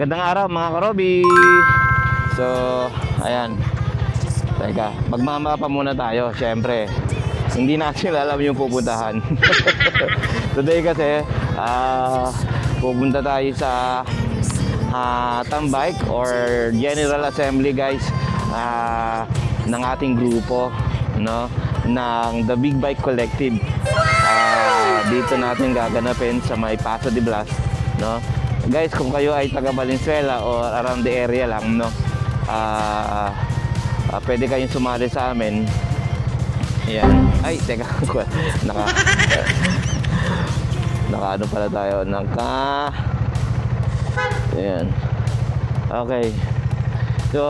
Magandang araw mga karobi. So, ayan. Teka, magmamapa muna tayo. Siyempre, hindi natin alam yung pupuntahan. Today kasi, pupunta tayo sa Tambike or General Assembly guys, ng ating grupo, no, ng The Big Bike Collective. Dito natin gaganapin sa may Paso de Blas, no. Guys, kung kayo ay taga Valenzuela or around the area lang, no, pwede kayong sumali sa amin. Ayan. Ay, teka. Naka ano pala tayo? Ayan. Okay. So,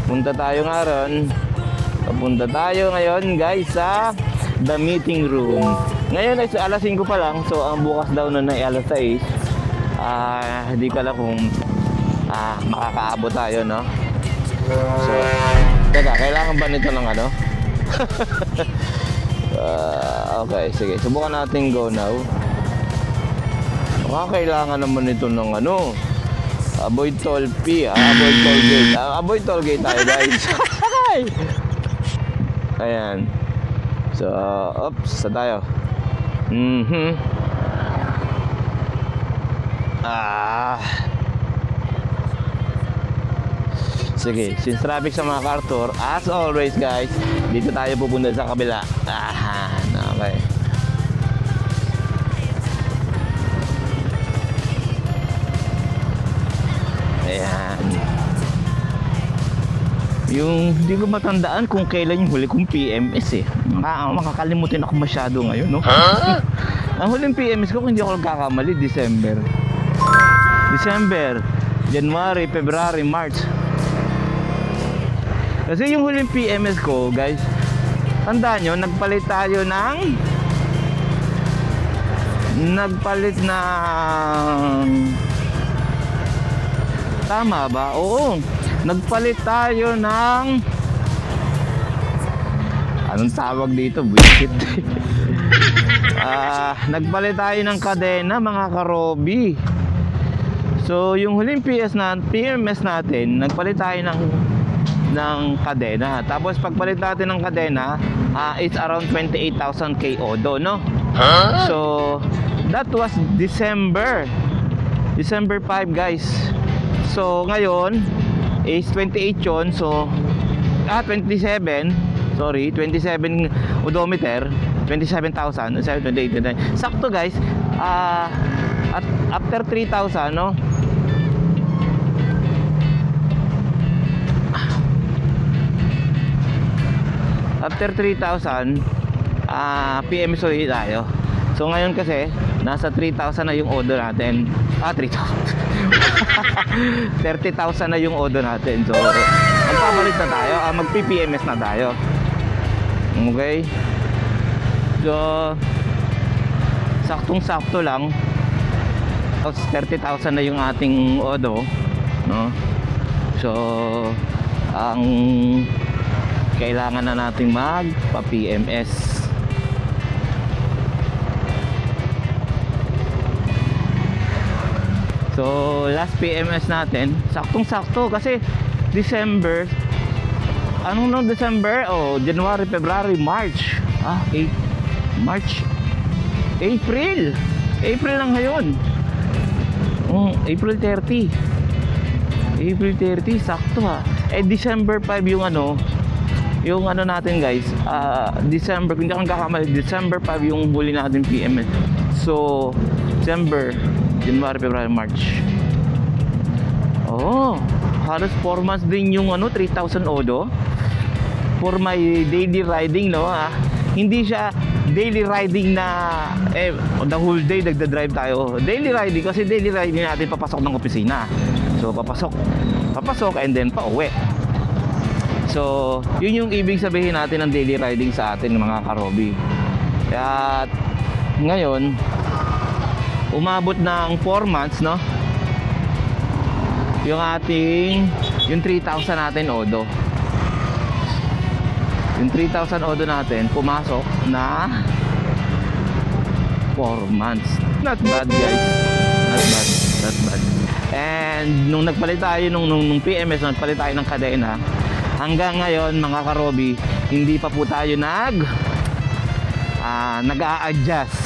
punta tayo ngayon guys sa The Meeting Room. Ngayon ay alas 5 pa lang. So, ang bukas daw nun ay alas 6. Hindi ko alam kung makakaabot tayo, no? So, teka, kailangan ba nito ng ano? Okay, sige. Subukan natin go now. Kailangan naman nito ng ano? Avoid toll fee. Avoid toll gate. Avoid toll gate tayo, guys. Ayan. So, oops, sa tayo. Sige, since traffic sa mga MacArthur, as always guys, dito tayo pupunta sa kabila. Okay. Ayan. Yung hindi ko matandaan kung kailan yung huli kong PMS eh. Makakalimutin ako masyado ngayon, no? Ang huling PMS ko, kung hindi ako nagkakamali, December, January, February, March. Kasi yung huling PMS ko, guys, tandaan nyo, nagpalit ng tama ba? Oo. Nagpalit tayo ng anong tawag dito? Buisit. Nagpalit tayo ng kadena, mga karobi. So, yung huling PMS natin, nagpalit tayo ng kadena. Tapos pagpalit natin ng kadena, it's around 28,000 KODO, no? So, that was December 5 guys. So, ngayon is 28 yun. So, 27 odometer, 27,000, 28. Sakto guys. At after 3,000, no? After 3,000, PMS ulit tayo. So ngayon kasi nasa 3,000 na yung order natin. 3,000. 30,000 na yung order natin. So magpabalik na tayo, magpi-PMS na tayo. Okay? So saktong-sakto lang. 30,000 na yung ating odo, no? So ang kailangan na nating magpa-PMS. So last PMS natin, saktong-sakto kasi December. Anong nung December? January, February, March. April lang ngayon. April 30, sakto ha. December 5 yung ano natin guys. December, kung hindi akong kakamali, December 5 yung huli natin PMS. So December, January, February, March. Halos 4 months din yung 3,000 odo for my daily riding, no? Hindi siya daily riding na the whole day nagda-drive tayo. Daily riding kasi daily riding natin papasok ng opisina. So papasok and then pauwi. So yun yung ibig sabihin natin ng daily riding sa atin, mga karobi. At ngayon umabot ng 4 months, no? Yung 3,000 natin odo. Yung 3,000 odo natin pumasok na 4 months. Not bad guys. Not bad. And nung nagpalit tayo nung PMS, nagpalit tayo ng kadena, hanggang ngayon mga karobi, hindi pa po tayo nag-a-adjust.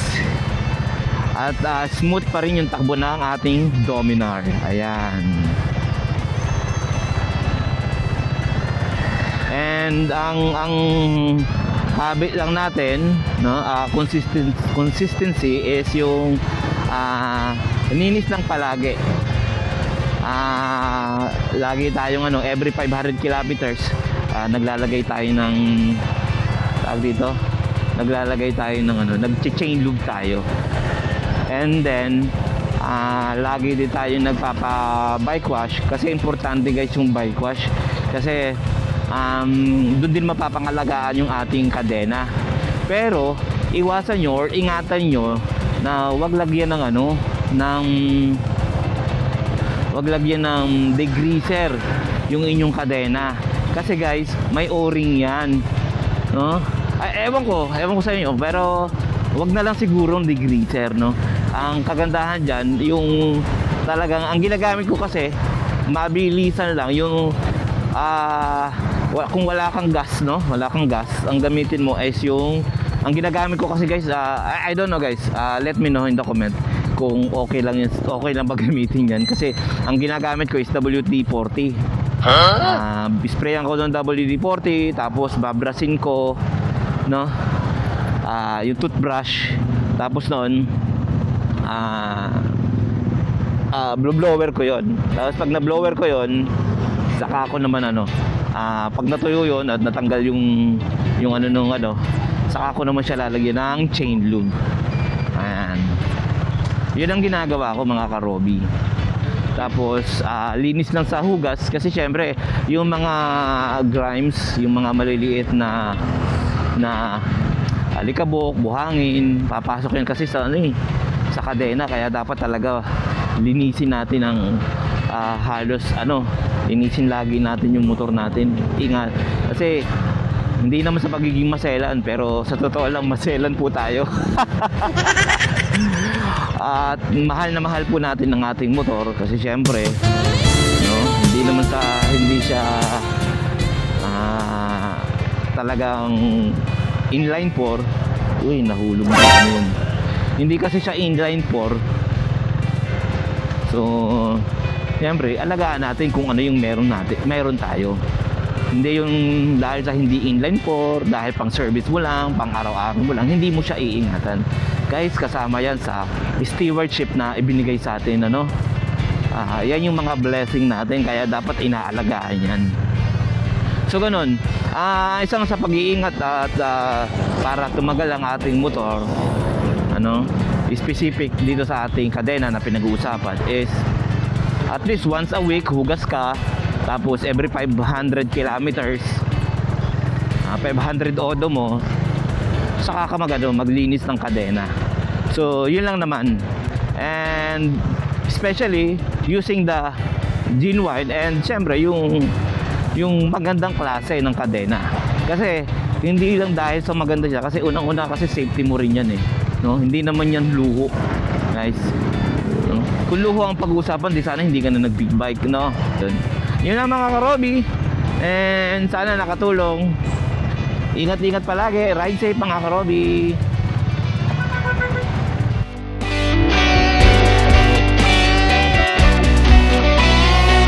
At smooth pa rin yung takbo ng ating Dominar. Ayan. And ang habit lang natin, no, consistency is yung ninis lang palagi. Lagi tayong every 500 kilometers naglalagay tayo ng nag-chain lube tayo. And then lagi din tayo nagpapa bike wash, kasi importante guys yung bike wash, kasi doon din mapapangalagaan yung ating kadena. Pero iwasan nyo or ingatan nyo na wag lagyan ng degreaser yung inyong kadena, kasi guys may o-ring yan, no? Ewan ko sa inyo, pero wag na lang siguro ng degreaser, no? Ang kagandahan dyan, yung talagang ang ginagamit ko kasi mabilisan lang yung kung wala kang gas, no? Wala kang gas, ang gamitin mo is ang ginagamit ko kasi guys, I don't know guys, let me know in the comment kung okay lang ba gamitin yan, kasi ang ginagamit ko is WD-40. Sprayan ko ng WD-40, tapos babrasin ko, no? Yung toothbrush, tapos noon blower ko yon. Tapos pag na-blower ko yon, saka ako naman pag natuyo yon at natanggal yung saka ako naman siya lalagyan ng chain lube. Ayan. Yun ang ginagawa ko mga karobi. Tapos linis lang sa hugas, kasi syempre yung mga grimes, yung mga maliliit na alikabok, buhangin, papasok yan kasi sa sa kadena, kaya dapat talaga linisin natin ng halos linisin lagi natin yung motor natin. Ingat, kasi hindi naman sa pagiging maselan, pero sa totoo lang maselan po tayo. At mahal na mahal po natin ng ating motor, kasi syempre, no, hindi siya talagang inline 4. Uy, nahulog na yun. Hindi kasi siya inline 4. So syempre alagaan natin kung ano yung meron tayo. Hindi yung dahil sa hindi inline 4, dahil pang service mo lang, pang araw-araw mo lang, hindi mo siya iingatan. Guys, kasama yan sa stewardship na ibinigay sa atin, yan yung mga blessing natin, kaya dapat inaalagaan yan. So ganun, isang sa pag-iingat at para tumagal ang ating motor, specific dito sa ating kadena na pinag-uusapan is at least once a week hugas ka, tapos every 500 kilometers 500 odo mo, saka ka maglinis ng kadena. So yun lang naman. And especially using the genuine and syempre yung magandang klase ng kadena, kasi hindi lang dahil sa maganda siya, kasi unang-una kasi safety mo rin yan no? Hindi naman yan luho guys, no? Kung luho ang pag-uusapan, di sana hindi ka na nag-big bike, no? Yun lang mga karobi, and sana nakatulong. Ingat-ingat palagi, ride safe mga karobi.